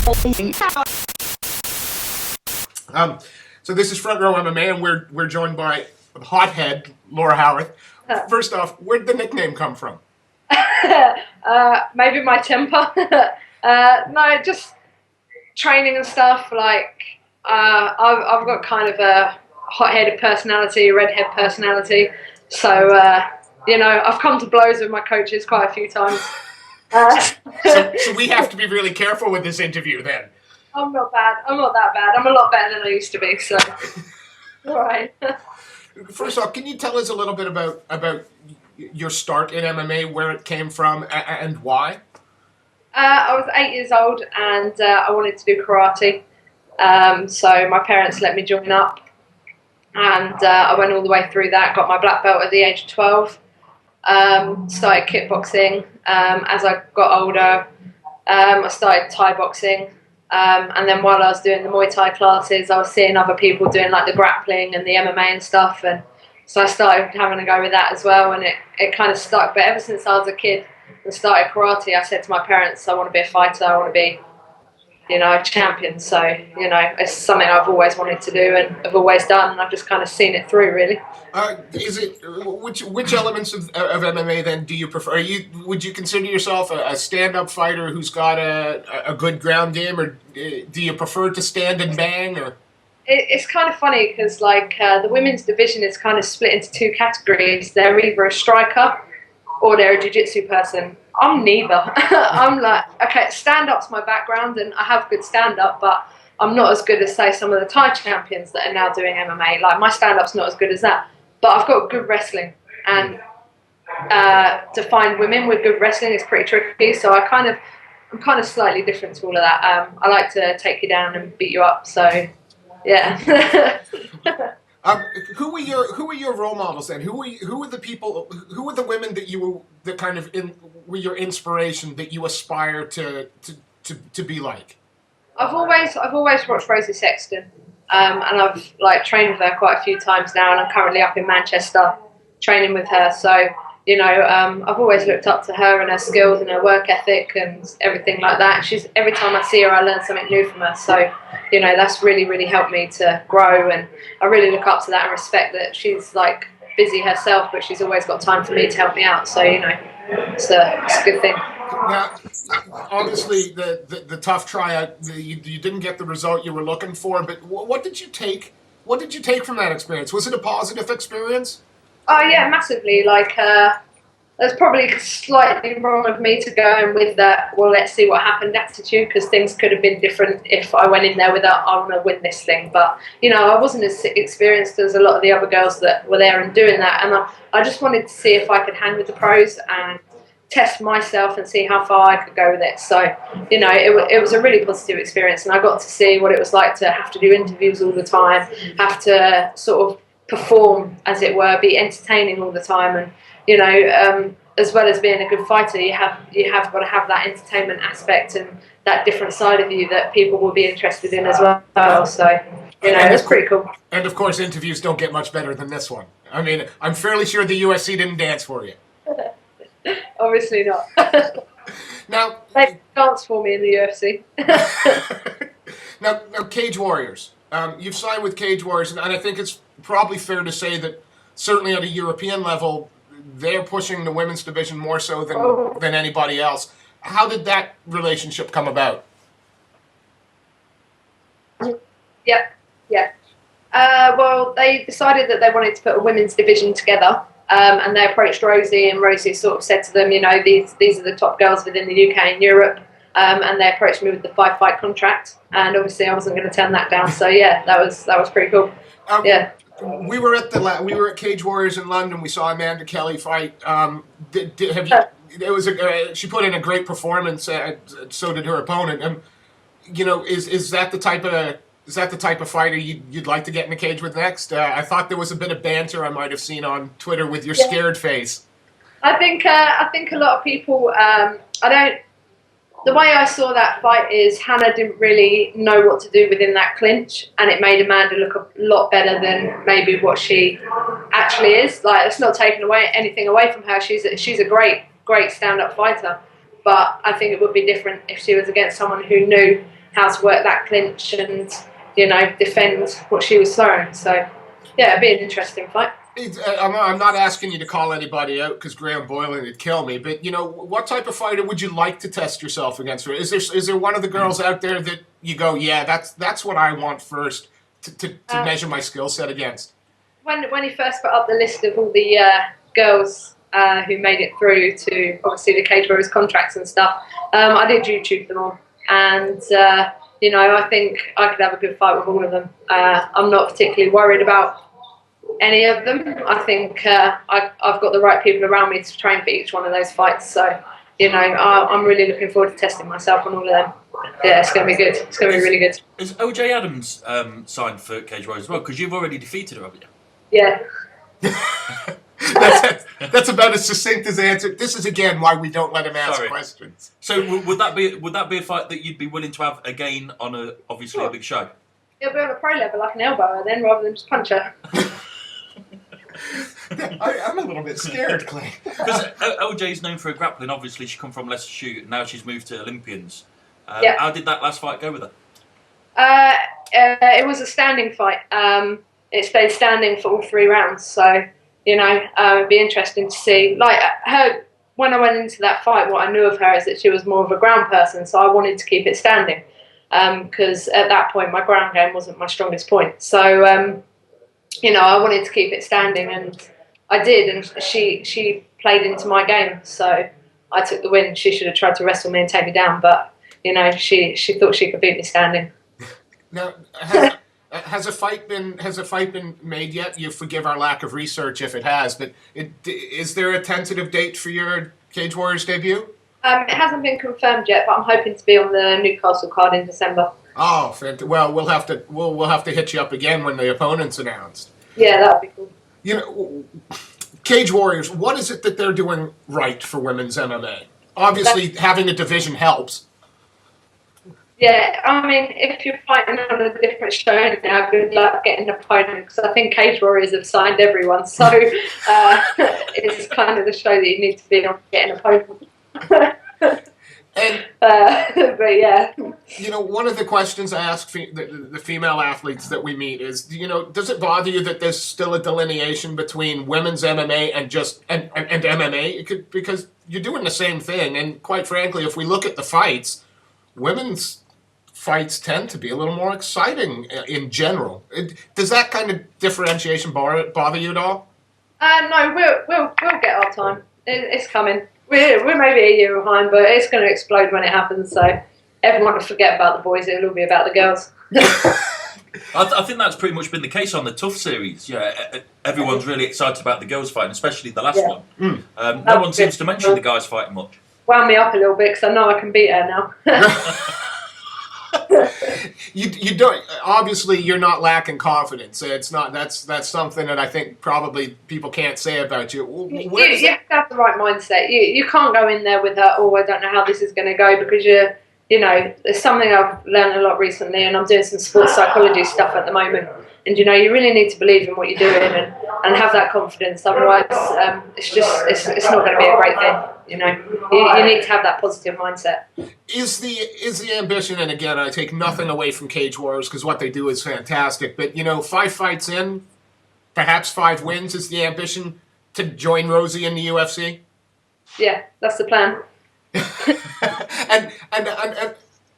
So this is Front Row MMA, and we're joined by hothead Laura Howarth. First off, where'd the nickname come from? Maybe my temper. No, just training and stuff. Like I've got kind of a hot-headed personality, a redhead personality. So I've come to blows with my coaches quite a few times. So we have to be really careful with this interview then. I'm not bad. I'm not that bad. I'm a lot better than I used to be. So, all right. First off, can you tell us a little bit about your start in MMA, where it came from, and why? I was 8 years old, and I wanted to do karate. So my parents let me join up, and I went all the way through that. Got my black belt at the age of 12. Started kickboxing. As I got older, I started Thai boxing. And then while I was doing the Muay Thai classes, I was seeing other people doing like the grappling and the MMA and stuff, and so I started having a go with that as well, and it kind of stuck. But ever since I was a kid and started karate, I said to my parents, I want to be a fighter, I want to be, a champion. So, it's something I've always wanted to do and I've always done, and I've just kind of seen it through, really. Which elements of MMA then do you prefer? Would you consider yourself a stand-up fighter who's got a good ground game, or do you prefer to stand and bang? Or it's kind of funny because the women's division is kind of split into two categories. They're either a striker or they're a jiu-jitsu person. I'm neither. I'm okay, stand-up's my background and I have good stand-up, but I'm not as good as, say, some of the Thai champions that are now doing MMA. Like, my stand-up's not as good as that. But I've got good wrestling, and to find women with good wrestling is pretty tricky. So I'm kind of slightly different to all of that. I like to take you down and beat you up. So, yeah. Who were your role models then? Who were the people? Who were the women that were your inspiration, that you aspire to be like? I've always watched Rosie Sexton, and I've trained with her quite a few times now, and I'm currently up in Manchester training with her. So I've always looked up to her and her skills and her work ethic and everything like that. Every time I see her, I learn something new from her. So that's really, really helped me to grow, and I really look up to that and respect that she's busy herself, but she's always got time for me to help me out. So it's a good thing. Now, obviously, the tough tryout, you didn't get the result you were looking for. But what did you take? What did you take from that experience? Was it a positive experience? Oh yeah, massively. There's probably slightly wrong of me to go in with that, well, let's see what happened attitude, because things could have been different if I went in there with that, I want to win this thing. But, I wasn't as experienced as a lot of the other girls that were there and doing that. And I just wanted to see if I could hang with the pros and test myself and see how far I could go with it. So, it was a really positive experience, and I got to see what it was like to have to do interviews all the time, have to sort of perform, as it were, be entertaining all the time, and as well as being a good fighter, you have got to have that entertainment aspect and that different side of you that people will be interested in as well. So it's pretty cool. And of course, interviews don't get much better than this one. I mean, I'm fairly sure the UFC didn't dance for you. Obviously not. Now they danced for me in the UFC. now, Cage Warriors. You've signed with Cage Warriors, and I think it's probably fair to say that certainly at a European level, they're pushing the women's division more so than anybody else. How did that relationship come about? Yeah. Well, they decided that they wanted to put a women's division together, and they approached Rosie, and Rosie sort of said to them, these are the top girls within the UK and Europe, and they approached me with the 5-fight contract, and obviously I wasn't going to turn that down. So yeah, that was pretty cool. Yeah. We were at Cage Warriors in London. We saw Amanda Kelly fight. She put in a great performance. So did her opponent. Is that the type of fighter you'd like to get in a cage with next? I thought there was a bit of banter I might have seen on Twitter with your scared face. I think a lot of people. The way I saw that fight is Hannah didn't really know what to do within that clinch, and it made Amanda look a lot better than maybe what she actually is. It's not taking anything away from her. She's a great stand-up fighter, but I think it would be different if she was against someone who knew how to work that clinch and, defend what she was throwing. So, yeah, it'd be an interesting fight. I'm not asking you to call anybody out because Graham Boylan would kill me, but what type of fighter would you like to test yourself against? Is there one of the girls out there that you go, yeah, that's what I want first to measure my skill set against? When he first put up the list of all the girls who made it through to obviously the Cage Warriors contracts and stuff, I did YouTube them all, and I think I could have a good fight with all of them. I'm not particularly worried about any of them. I think I've got the right people around me to train for each one of those fights. So, I'm really looking forward to testing myself on all of them. Yeah, it's going to be good. It's going to be really good. Is OJ Adams signed for Cage Warriors as well? Because you've already defeated her, haven't you? Yeah. That's about as succinct as answer. This is again why we don't let him ask questions. So would that be a fight that you'd be willing to have again on a big show? It'll be on a pro level. I can elbow her then rather than just punch her. I'm a little bit scared, Clay. Because OJ's known for her grappling. Obviously, she come from Leicester Shoot, and now she's moved to Olympians. Yeah. How did that last fight go with her? It was a standing fight. It stayed standing for all 3 rounds. So, it'd be interesting to see. Like her, when I went into that fight, what I knew of her is that she was more of a ground person. So I wanted to keep it standing because at that point my ground game wasn't my strongest point. So. I wanted to keep it standing, and I did, and she played into my game, so I took the win. She should have tried to wrestle me and take me down, but, she thought she could beat me standing. Now, has a fight been made yet? You forgive our lack of research if it has, but is there a tentative date for your Cage Warriors debut? It hasn't been confirmed yet, but I'm hoping to be on the Newcastle card in December. Oh, fantastic. Well, we'll have to hit you up again when the opponent's announced. Yeah, that'd be cool. Cage Warriors, what is it that they're doing right for women's MMA? Obviously, having a division helps. Yeah, I mean, if you're fighting on a different show now, good luck getting an opponent, because I think Cage Warriors have signed everyone, so it's kind of the show that you need to be on to get an opponent. And, but yeah. One of the questions I ask the female athletes that we meet is, does it bother you that there's still a delineation between women's MMA and MMA? Because you're doing the same thing, and quite frankly, if we look at the fights, women's fights tend to be a little more exciting in general. Does that kind of differentiation bother you at all? No, we'll get our time. It's coming. We're maybe a year behind, but it's going to explode when it happens. So everyone will forget about the boys. It'll all be about the girls. I think that's pretty much been the case on the Tough series. Yeah, everyone's really excited about the girls fighting, especially the last one. No one seems to mention the guys fighting much. Wound me up a little bit because I know I can beat her now. You don't. Obviously, you're not lacking confidence. It's not. That's something that I think probably people can't say about you. You have to have the right mindset. You can't go in there with that. Oh, I don't know how this is going to go, because there's something I've learned a lot recently, and I'm doing some sports psychology stuff at the moment. And you really need to believe in what you're doing and have that confidence. Otherwise, it's not going to be a great thing. You need to have that positive mindset. Is the ambition? And again, I take nothing away from Cage Warriors because what they do is fantastic. But 5 fights in, perhaps 5 wins is the ambition to join Rosie in the UFC. Yeah, that's the plan.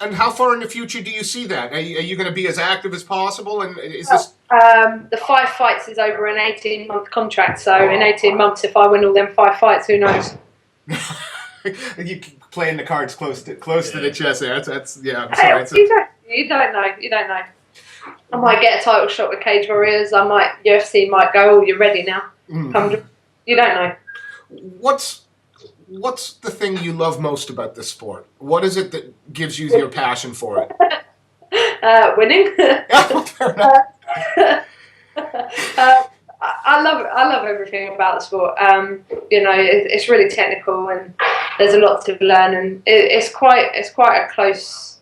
And how far in the future do you see that? Are you going to be as active as possible? And is this? The 5 fights is over an 18-month contract. So in 18 months, if I win all them 5 fights, who knows? You playing the cards close to the chest there. That's yeah. I'm sorry. You don't know. I might get a title shot with Cage Warriors. UFC might go. Oh, you're ready now. You don't know. What's the thing you love most about this sport? What is it that gives you your passion for it? Winning. Fair enough. I love everything about the sport. It's really technical, and there's a lot to learn, and it's quite a close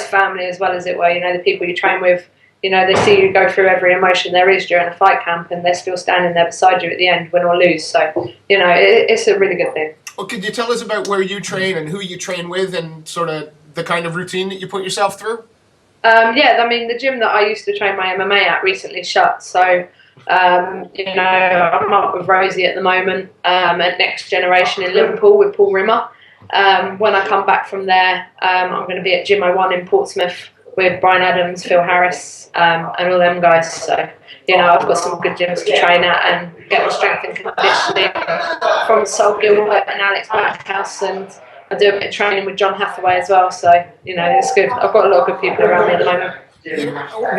family as well, as it were. The people you train with, they see you go through every emotion there is during a fight camp, and they're still standing there beside you at the end, win or lose. So it's a really good thing. Well, could you tell us about where you train and who you train with, and sort of the kind of routine that you put yourself through? Yeah, I mean, the gym that I used to train my MMA at recently shut, so I'm up with Rosie at the moment at Next Generation in Liverpool with Paul Rimmer. When I come back from there, I'm going to be at Gym 01 in Portsmouth with Brian Adams, Phil Harris, and all them guys. So, I've got some good gyms to train at and get my strength and conditioning from Sol Gilbert and Alex Backhouse, and I do a bit of training with John Hathaway as well. So, it's good. I've got a lot of good people around me at the moment.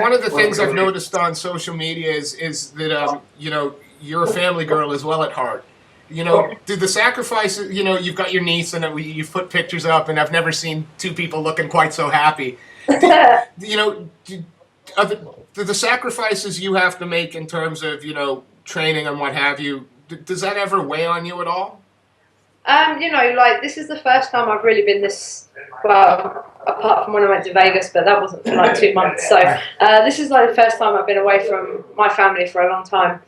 One of the things I've noticed on social media is that you're a family girl as well at heart. Do the sacrifices? You've got your niece, and you've put pictures up, and I've never seen two people looking quite so happy. Do the sacrifices you have to make in terms of training and what have you? Does that ever weigh on you at all? This is the first time I've really been this, well, apart from when I went to Vegas, but that wasn't for like 2 months. So this is like the first time I've been away from my family for a long time,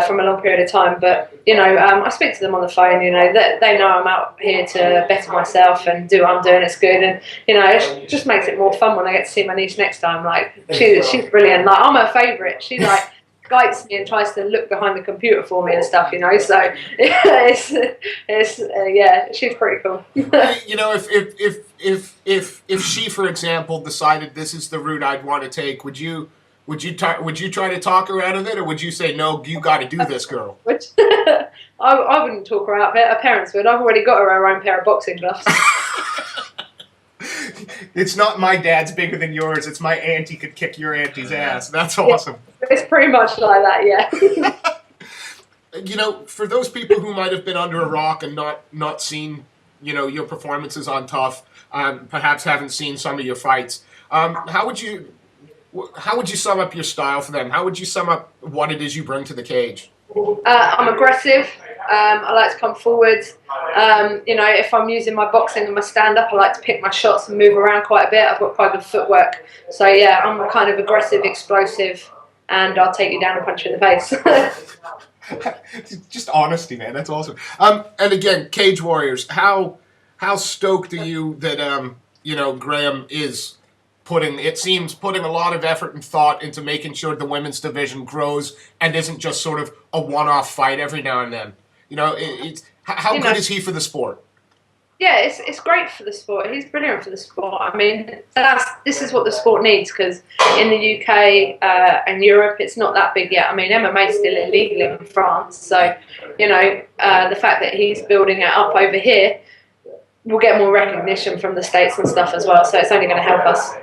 from a long period of time. But, I speak to them on the phone, they know I'm out here to better myself and do what I'm doing. It's good. And, it just makes it more fun when I get to see my niece next time. Like, she's brilliant. Like, I'm her favourite. She's like, guides me and tries to look behind the computer for me and stuff, so she's pretty cool. If she, for example, decided this is the route I'd want to take, would you try to talk her out of it, or would you say, no, you got to do this, girl? I wouldn't talk her out of it. Her parents would. I've already got her own pair of boxing gloves. It's not my dad's bigger than yours. It's my auntie could kick your auntie's ass. That's awesome. Yeah, it's pretty much like that, yeah. For those people who might have been under a rock and not seen, your performances on Tough, perhaps haven't seen some of your fights, how would you sum up your style for them? How would you sum up what it is you bring to the cage? I'm aggressive. I like to come forward. If I'm using my boxing and my stand-up, I like to pick my shots and move around quite a bit. I've got quite good footwork. So, yeah, I'm kind of aggressive, explosive, and I'll take you down and punch you in the face. Just honesty, man. That's awesome. And again, Cage Warriors, how stoked are you that, Graham is putting a lot of effort and thought into making sure the women's division grows and isn't just sort of a one-off fight every now and then. How good is he for the sport? Yeah, it's great for the sport. He's brilliant for the sport. I mean, this is what the sport needs, because in the UK and Europe, it's not that big yet. I mean, MMA is still illegal in France, so the fact that he's building it up over here, we'll get more recognition from the States and stuff as well. So it's only going to help us.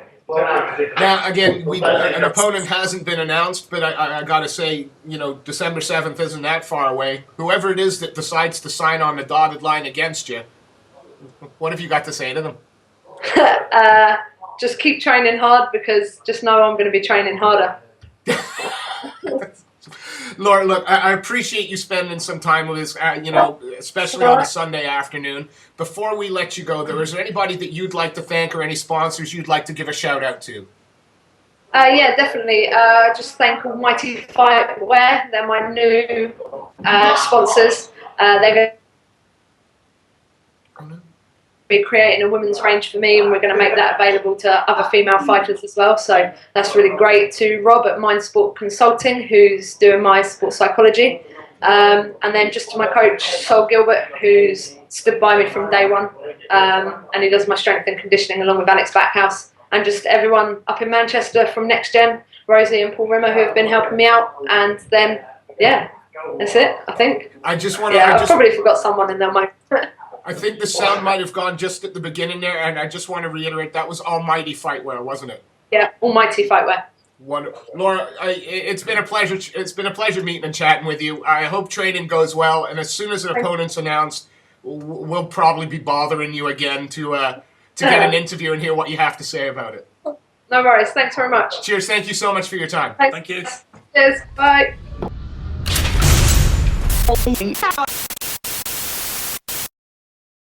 Now, again, an opponent hasn't been announced, but I got to say, December 7th isn't that far away. Whoever it is that decides to sign on the dotted line against you, what have you got to say to them? Just keep training hard, because just know I'm going to be training harder. Laura, look, I appreciate you spending some time with us, especially on a Sunday afternoon. Before we let you go, though, is there anybody that you'd like to thank or any sponsors you'd like to give a shout-out to? Yeah, definitely. Just thank Almighty Fightwear. They're my new sponsors. They're going to be creating a women's range for me, and we're going to make that available to other female fighters as well. So that's really great. To Rob at Mind Sport Consulting, who's doing my sports psychology. And then just to my coach, Sol Gilbert, who's stood by me from day one. And he does my strength and conditioning along with Alex Backhouse. And just everyone up in Manchester from Next Gen, Rosie and Paul Rimmer, who have been helping me out. And then, yeah, that's it, I think. I probably forgot someone in there, Mike. I think the sound might have gone just at the beginning there, and I just want to reiterate, that was Almighty Fightwear, wasn't it? Yeah, Almighty Fightwear. Wonderful. Laura, it's been a pleasure. It's been a pleasure meeting and chatting with you. I hope training goes well, and as soon as an opponent's announced, we'll probably be bothering you again to get an interview and hear what you have to say about it. No worries. Thanks very much. Cheers. Thank you so much for your time. Thanks. Thank you. Cheers. Bye.